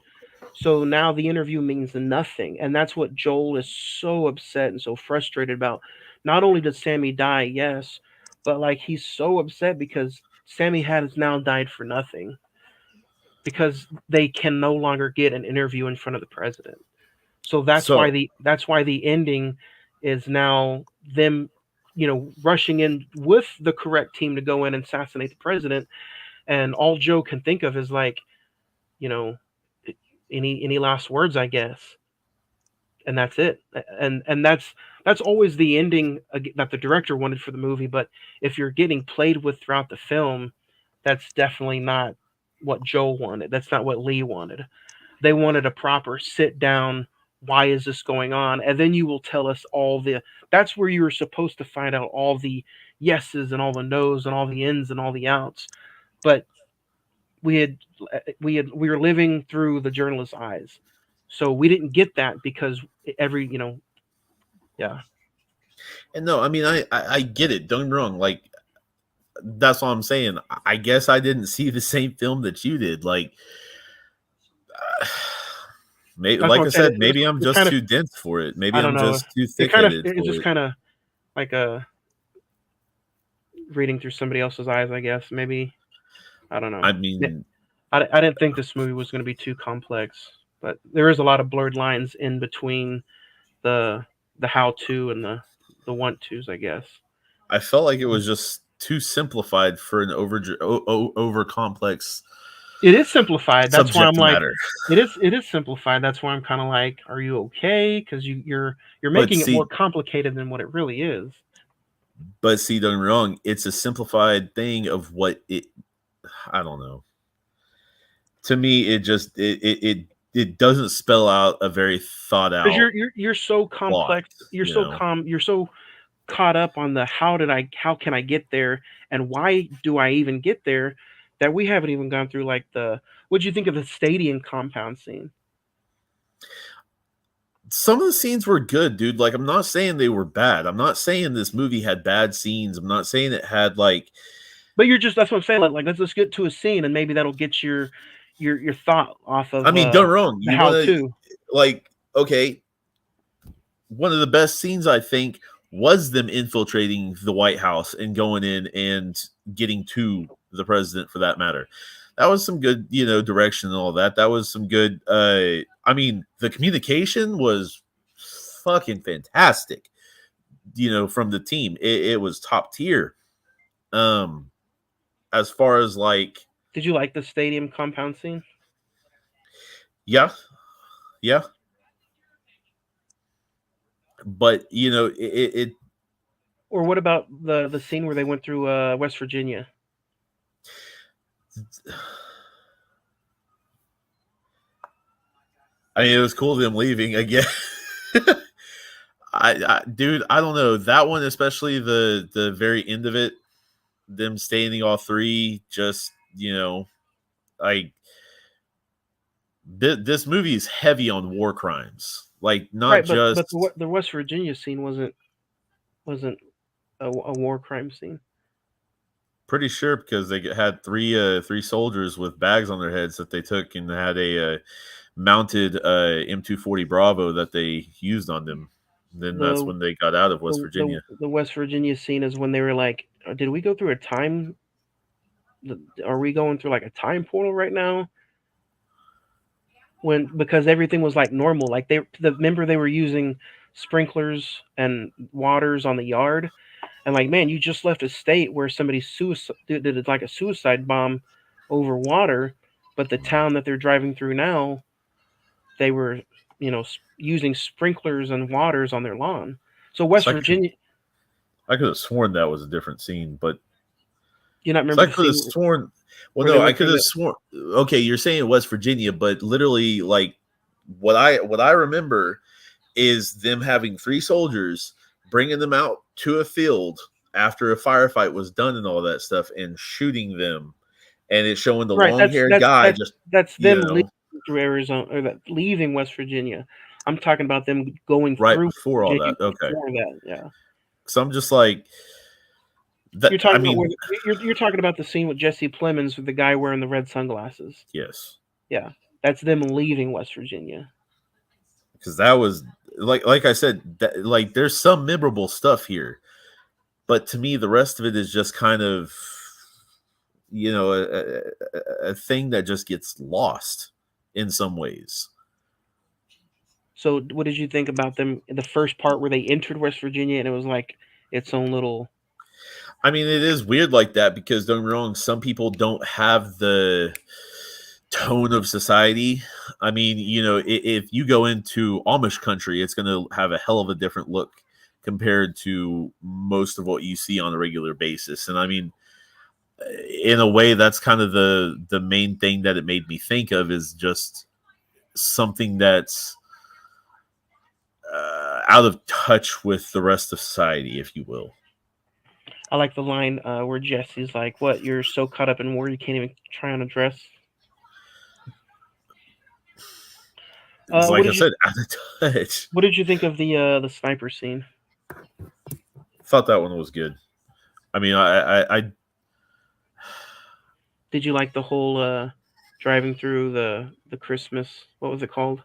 So now the interview means nothing. And that's what Joel is so upset and so frustrated about. Not only did Sammy die, yes, but like he's so upset because Sammy has now died for nothing because they can no longer get an interview in front of the president. So so that's why the ending is now them, rushing in with the correct team to go in and assassinate the president. And all Joe can think of is like, you know, any last words, I guess, and that's it. And that's always the ending that the director wanted for the movie. But if you're getting played with throughout the film, that's definitely not what Joe wanted. That's not what Lee wanted. They wanted a proper sit down. Why is this going on? And then you will tell us all the. That's where you were supposed to find out all the yeses and all the nos and all the ins and all the outs. But we had we were living through the journalist's eyes, so we didn't get that because every yeah. and no, I mean I get it. Don't get me wrong. Like that's what I'm saying. I guess I didn't see the same film that you did. Like maybe, That's what like I'm I saying. said, maybe I'm It's just kind of too dense for it. Maybe I don't I'm know. just too thick headed It's for just it. kind of like reading through somebody else's eyes, I guess. Maybe I don't know. I mean, I didn't think this movie was going to be too complex, but there is a lot of blurred lines in between the how to and the want tos, I guess. I felt like it was just too simplified for an over complex It is simplified. That's why I'm subject like, matter. it is simplified. That's why I'm kind of like, are you okay? Because you're But making it more see, complicated than what it really is. don't get me wrong. It's a simplified thing of what it. I don't know. To me, it just it doesn't spell out a very thought Because out you're so plot. complex. You know, You're so caught up on the how can I get there and why do I even get there that we haven't even gone through like the what'd you think of the stadium compound scene? some of the scenes were good, dude. Like, I'm not saying they were bad. I'm not saying this movie had bad scenes. I'm not saying it had like. But you're just that's what I'm saying. Like let's get to a scene and maybe that'll get your thought off I of mean, don't wrong. the You want how to to. like okay. One of the best scenes I think was them infiltrating the White House and going in and getting to the president for that matter. That was some good, direction and all that. That was some good I mean, the communication was fucking fantastic, from the team. It was top tier. Um as far as like Did you like the stadium compound scene? yeah, yeah. But it Or what about the scene where they went through West Virginia? I mean, it was cool them leaving again. Dude, I don't know that one, especially the very end of it, them staying all three. Just like this movie is heavy on war crimes, like not Right, but just. the West Virginia scene wasn't a war crime scene. Pretty sure because they had three soldiers with bags on their heads that they took and had a mounted M240 Bravo that they used on them. Then that's The when they got out of West Virginia. the West Virginia scene is when they were like, did we go through a time? Are we going through like a time portal right now? When because everything was like normal, like remember they were using sprinklers and waters on the yard, and like man, you just left a state where somebody did like a suicide bomb over water, but the town that they're driving through now, they were using sprinklers and waters on their lawn. So West So Virginia, I could have sworn that was a different scene, but you not so remember I the could have scene sworn. Well, where they no, I went could through have the sworn. Okay, you're saying West Virginia, but literally, like what I remember is them having three soldiers, bringing them out to a field after a firefight was done and all that stuff, and shooting them, and it's showing the right? long haired guy just That's you them know leaving through Arizona or leaving West Virginia. I'm talking about them going right through before all Virginia that. Okay, before that. Yeah, so I'm just like that. you're I talking about mean, you're talking about the scene with Jesse Plemons with the guy wearing the red sunglasses. yes, Yeah, that's them leaving West Virginia. because that was like I said, like there's some memorable stuff here, but to me, the rest of it is just kind of a thing that just gets lost in some ways. So, what did you think about them? The first part where they entered West Virginia and it was like its own little. I mean, it is weird like that because don't get me wrong, some people don't have the tone of society. I mean, if you go into Amish country, it's going to have a hell of a different look compared to most of what you see on a regular basis. And I mean, in a way, that's kind of the main thing that it made me think of is just something that's out of touch with the rest of society, if you will. I like the line where Jesse's like, "What? You're so caught up in war you can't even try on a dress." It's What like I did you said, out of touch. What did you think of the sniper scene? Thought that one was good. I mean, I Did you like the whole driving through the Christmas? What was it called?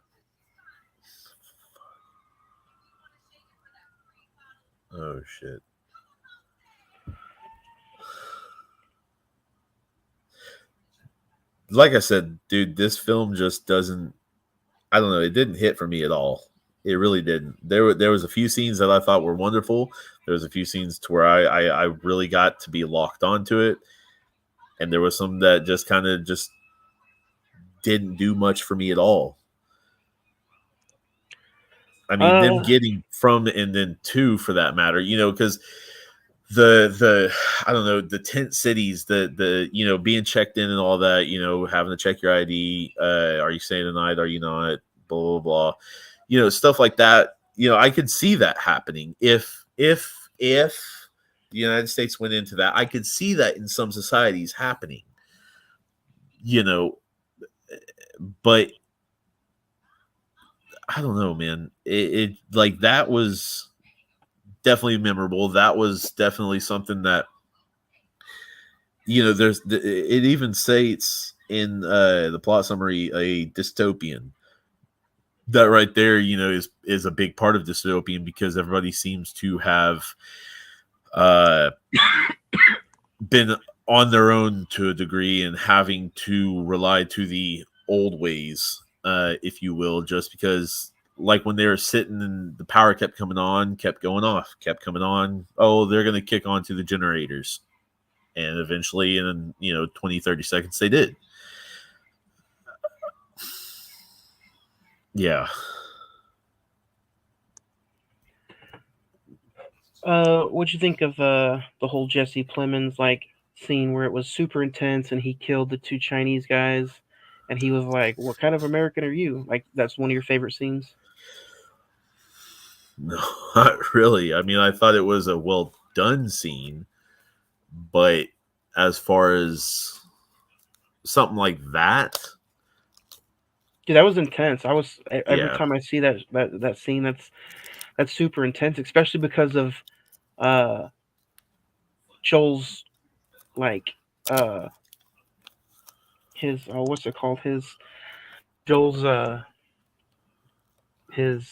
oh shit. Like I said, dude, this film just doesn't. I don't know. It didn't hit for me at all. It really didn't. There was a few scenes that I thought were wonderful. There was a few scenes to where I really got to be locked onto it, and there was some that just kind of just didn't do much for me at all. I mean, them Uh, getting from and then to, for that matter, because the I don't know, the tent cities, the being checked in and all that, having to check your ID. Are you staying tonight? Are you not? Blah blah blah. Stuff like that. I could see that happening if the United States went into that. I could see that in some societies happening. You know, but I don't know, man. It like that was definitely memorable. That was definitely something that it even states in the plot summary a dystopian. That right there, is a big part of dystopian because everybody seems to have uh been on their own to a degree and having to rely to the old ways, if you will, just because like when they were sitting and the power kept coming on, kept going off, kept coming on. Oh, they're going to kick on to the generators. And eventually in 20, 30 seconds they did. Yeah. What'd you think of the whole Jesse Plemons like scene where it was super intense and he killed the two Chinese guys, and he was like, "What kind of American are you?" Like that's one of your favorite scenes. No, not really. I mean, I thought it was a well done scene, but as far as something like that, Dude, that was intense. I was every yeah. time I see that scene, that's super intense, especially because of uh Joel's like his what's it called, his Joel's his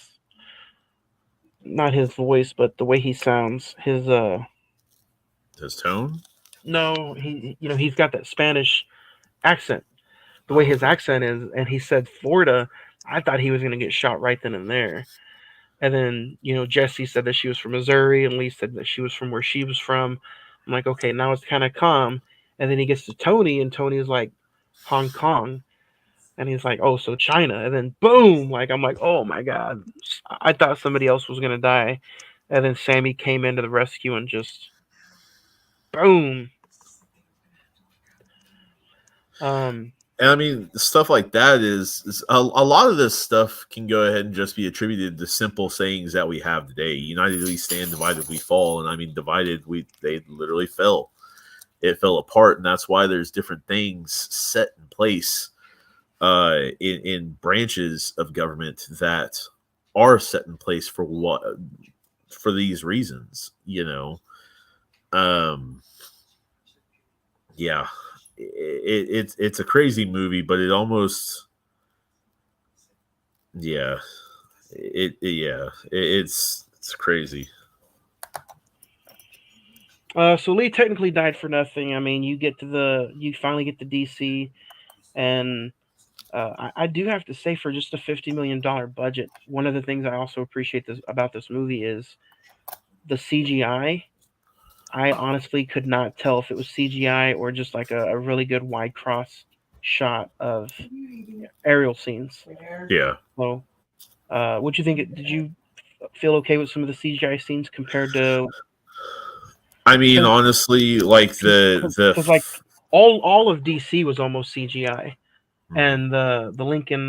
not his voice but the way he sounds, his His tone? no, he's got that Spanish accent, the way his accent is, and he said Florida. I thought he was going to get shot right then and there. And then, Jesse said that she was from Missouri, and Lee said that she was from where she was from. I'm like, okay, now it's kind of calm. And then he gets to Tony, and Tony's like, Hong Kong. And he's like, oh, so China. And then boom, like, I'm like, oh my God. I thought somebody else was going to die. And then Sammy came into the rescue and just boom. Um, And I mean, stuff like that is a lot of this stuff can go ahead and just be attributed to simple sayings that we have today. United we stand, divided we fall. And I mean, divided, they literally fell. It fell apart, and that's why there's different things set in place in branches of government that are set in place for these reasons. Yeah. It's a crazy movie, but it almost yeah it's crazy. so Lee technically died for nothing. I mean, you finally get to DC, and I do have to say, for just a $50 million budget, one of the things I also appreciate about this movie is the CGI. I honestly could not tell if it was CGI or just like a really good wide cross shot of aerial scenes. Yeah. So, what you think? Did you feel okay with some of the CGI scenes compared to? I mean, honestly, like Because like all of DC was almost CGI, and the Lincoln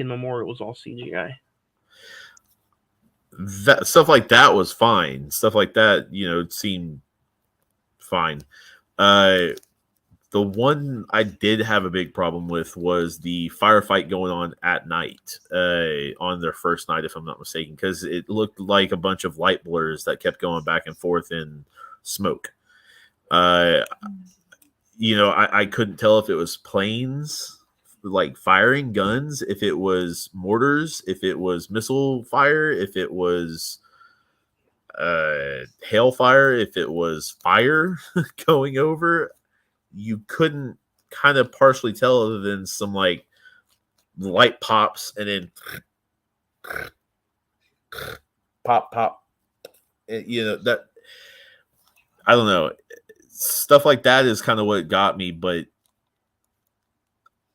Memorial was all CGI. that stuff like that was fine. Stuff like that, seemed fine. Uh, the one I did have a big problem with was the firefight going on at night, on their first night, if I'm not mistaken, because it looked like a bunch of light blurs that kept going back and forth in smoke. Uh, I couldn't tell if it was planes like firing guns, if it was mortars, if it was missile fire, if it was hailfire, if it was fire going over. You couldn't kind of partially tell other than some like light pops and then pop pop. That I don't know. Stuff like that is kind of what got me, but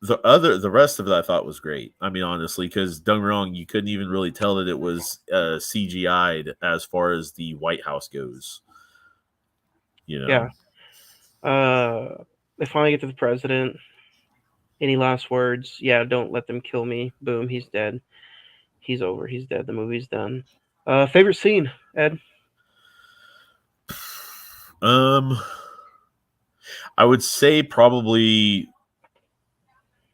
the rest of it I thought was great. I mean, honestly, because don't get me wrong, you couldn't even really tell that it was CGI'd as far as the White House goes. Yeah. They finally get to the president. Any last words? Yeah, don't let them kill me. Boom, he's dead. He's over. He's dead. The movie's done. Favorite scene, Ed? I would say probably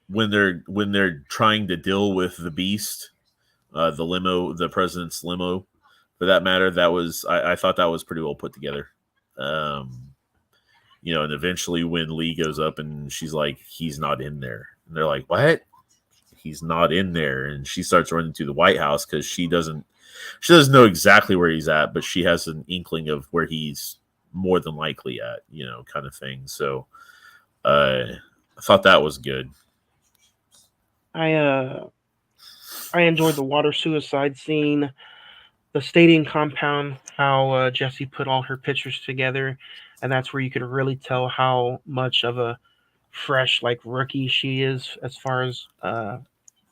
when they're trying to deal with the beast, the limo, the president's limo, for that matter. That was I thought that was pretty well put together. Um, and eventually when Lee goes up and she's like, he's not in there, and they're like, what? He's not in there, and she starts running to the White House because she doesn't know exactly where he's at, but she has an inkling of where he's more than likely at, kind of thing. So I thought that was good. I uh I enjoyed the water suicide scene, the stadium compound, how Jesse put all her pictures together, and that's where you could really tell how much of a fresh like rookie she is as far as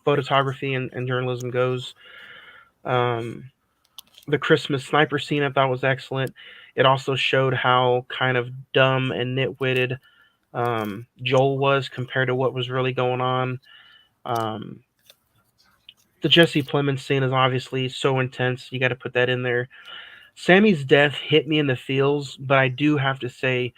photography and journalism goes. Um, the Christmas sniper scene I thought was excellent. It also showed how kind of dumb and nitwitted Joel was compared to what was really going on. Um, the Jesse Plemons scene is obviously so intense. You got to put that in there. Sammy's death hit me in the feels, but I do have to say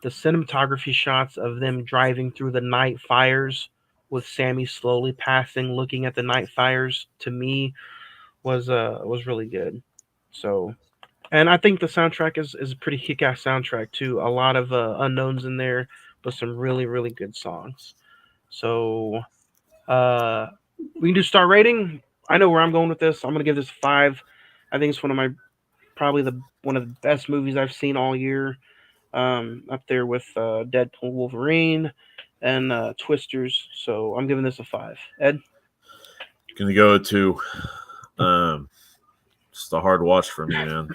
the cinematography shots of them driving through the night fires with Sammy slowly passing, looking at the night fires, to me was really good. So, and I think the soundtrack is a pretty kick-ass soundtrack too. A lot of unknowns in there, but some really good songs. So, uh, we can do star rating. I know where I'm going with this. I'm gonna give this a 5. I think it's one of my probably the one of the best movies I've seen all year. Up there with Deadpool, Wolverine, and Twisters. So I'm giving this a 5. Ed, Gonna go to just a hard watch for me, man.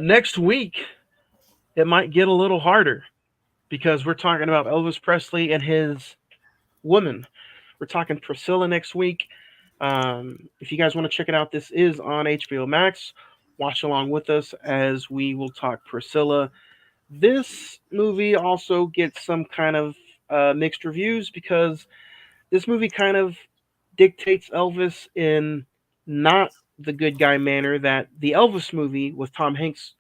next week it might get a little harder because we're talking about Elvis Presley and his woman. We're talking Priscilla next week. If you guys want to check it out, this is on HBO Max. Watch along with us as we will talk Priscilla. This movie also gets some kind of mixed reviews because this movie kind of dictates Elvis in not the good guy manner that the Elvis movie with Tom Hanks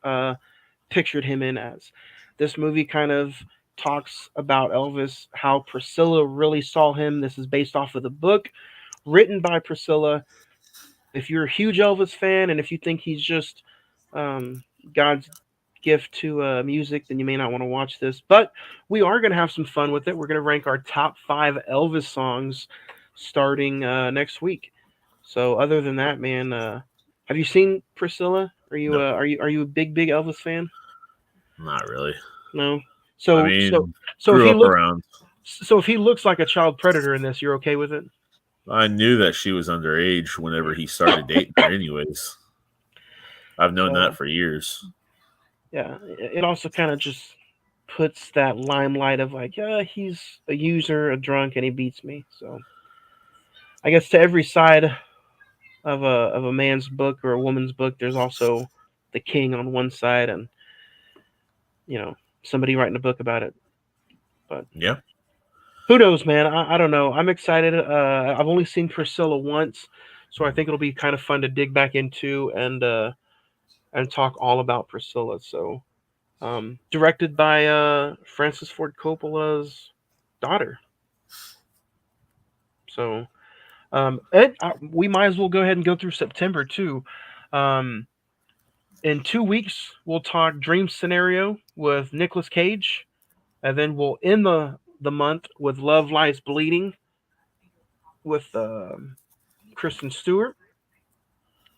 pictured him in as. This movie kind of talks about Elvis, how Priscilla really saw him. This is based off of the book written by Priscilla. If you're a huge Elvis fan and if you think he's just um, God's gift to music, then you may not want to watch this. But we are going to have some fun with it. We're going to rank our top 5 Elvis songs starting next week. So other than that, man, have you seen Priscilla? Are you No, are you a big Elvis fan? not really. No. I So so mean, so if grew he up look around. so if he looks like a child predator in this, you're okay with it? I knew that she was underage whenever he started dating her. Anyways, I've known that So for years. yeah, it also kind of just puts that limelight of like, yeah, he's a user, a drunk, and he beats me. So I guess to every side of a man's book or a woman's book, there's also the king on one side, and you know somebody writing a book about it. But Yeah, who knows, man? I don't know. I'm excited. I've only seen Priscilla once, so I think it'll be kind of fun to dig back into and talk all about Priscilla. So, directed by Francis Ford Coppola's daughter. So, Ed, we might as well go ahead and go through September too. Um, in 2 weeks, we'll talk Dream Scenario with Nicolas Cage, and then we'll end the month with Love Lies Bleeding with Kristen Stewart.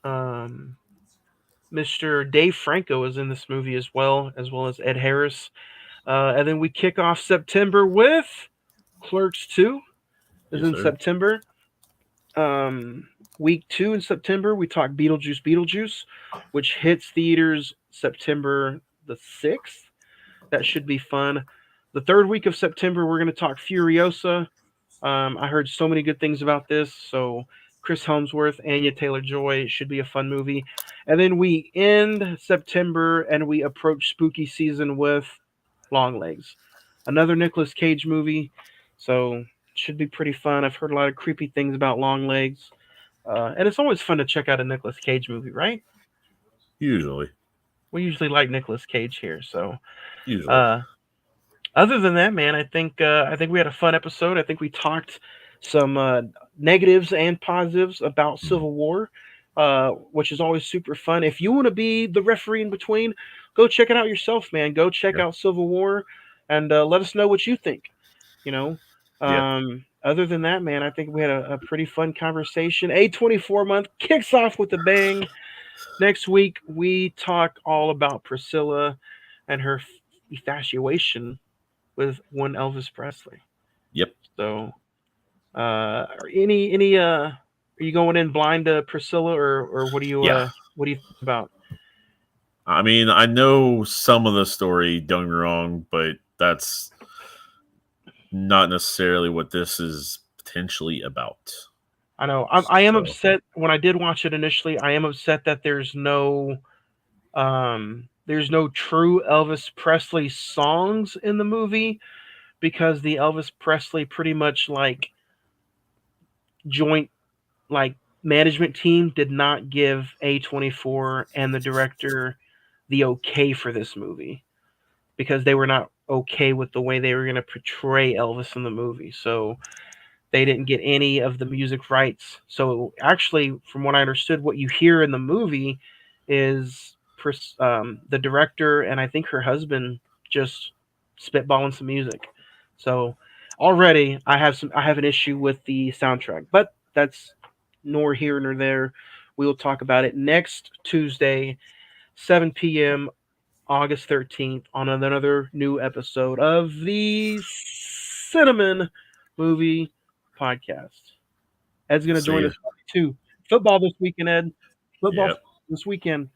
Um, Mr. Dave Franco is in this movie as well as Ed Harris. And then we kick off September with Clerks 2 is yes, in sir. September. Um, week 2 in September, we talk Beetlejuice, which hits theaters September the 6th. That should be fun. The third week of September, we're going to talk Furiosa. I heard so many good things about this. So Chris Helmsworth, Anya Taylor Joy should be a fun movie. And then we end September and we approach spooky season with Longlegs, another Nicolas Cage movie. So should be pretty fun. I've heard a lot of creepy things about Longlegs, and it's always fun to check out a Nicolas Cage movie, right? Usually, We usually like Nicolas Cage here. So usually. uh, other than that, man, I think we had a fun episode. I think we talked some negatives and positives about Civil War, which is always super fun. If you want to be the referee in between, go check it out yourself, man. Go check Yeah. out Civil War, and let us know what you think. You know. Yeah. Other than that, man, I think we had a pretty fun conversation. A24 month kicks off with a bang. Next week, we talk all about Priscilla and her infatuation with one Elvis Presley. Yep. So, are you going in blind to Priscilla, or Yeah. what do you think about? I mean, I know some of the story, don't get me wrong, but that's not necessarily what this is potentially about. I know I am So, upset when I did watch it initially. I am upset that there's no true Elvis Presley songs in the movie because the Elvis Presley pretty much like joint like management team did not give A24 and the director the okay for this movie because they were not okay with the way they were going to portray Elvis in the movie. So they didn't get any of the music rights. So actually, from what I understood, what you hear in the movie is the director and I think her husband just spitballing some music. So already I have an issue with the soundtrack, but that's nor here nor there. We will talk about it next Tuesday, 7 p.m. August 13th on another new episode of the Cinemen Movie Podcast. Ed's going to see join ya. us too. Football this weekend, Ed. Football Yep. this weekend.